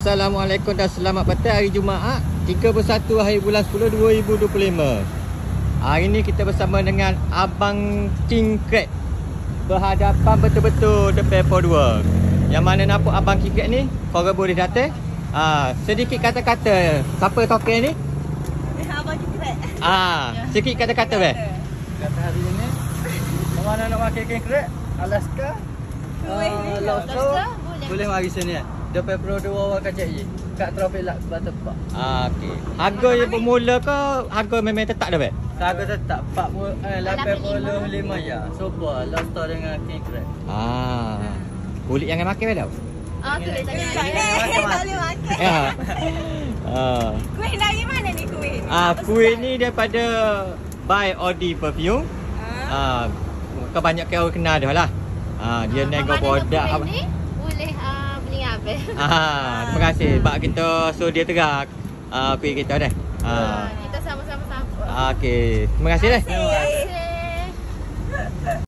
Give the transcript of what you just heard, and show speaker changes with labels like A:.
A: Assalamualaikum dan selamat petang hari Jumaat 31 hari bulan 10 2025. Hari ni kita bersama dengan Abang King Crab. Berhadapan betul-betul depan Port 2. Yang mana nampak Abang King Crab ni, korang boleh datang. Sedikit kata-kata. Siapa token ni?
B: Abang King Crab.
A: Sedikit kata-kata be.
C: Kata hari ini, mana nak makan King Crab? Alaska. Lobster. Boleh mari sini. Depan Pro 2 awak kacak je. Kat trafik lak sebelah tepat.
A: Okey. Harga yang bermula ke harga memang tetap dah be?
C: Harga tetap 85 ya. Soba lobster dengan King Crab.
A: Kulit jangan makan be tau.
B: Kuih tak boleh makan.
A: Ya.
B: Kuih dari mana ni kuih?
A: Kuih ni daripada By Audi Perfume. Kebanyakan orang kenal dah lah. Dia nego produk apa.
B: Ni boleh beli apa?
A: Terima kasih Pak kita suruh dia terak kuih kita dah.
B: Kita sama-sama sambut.
A: Okey, terima kasih dah.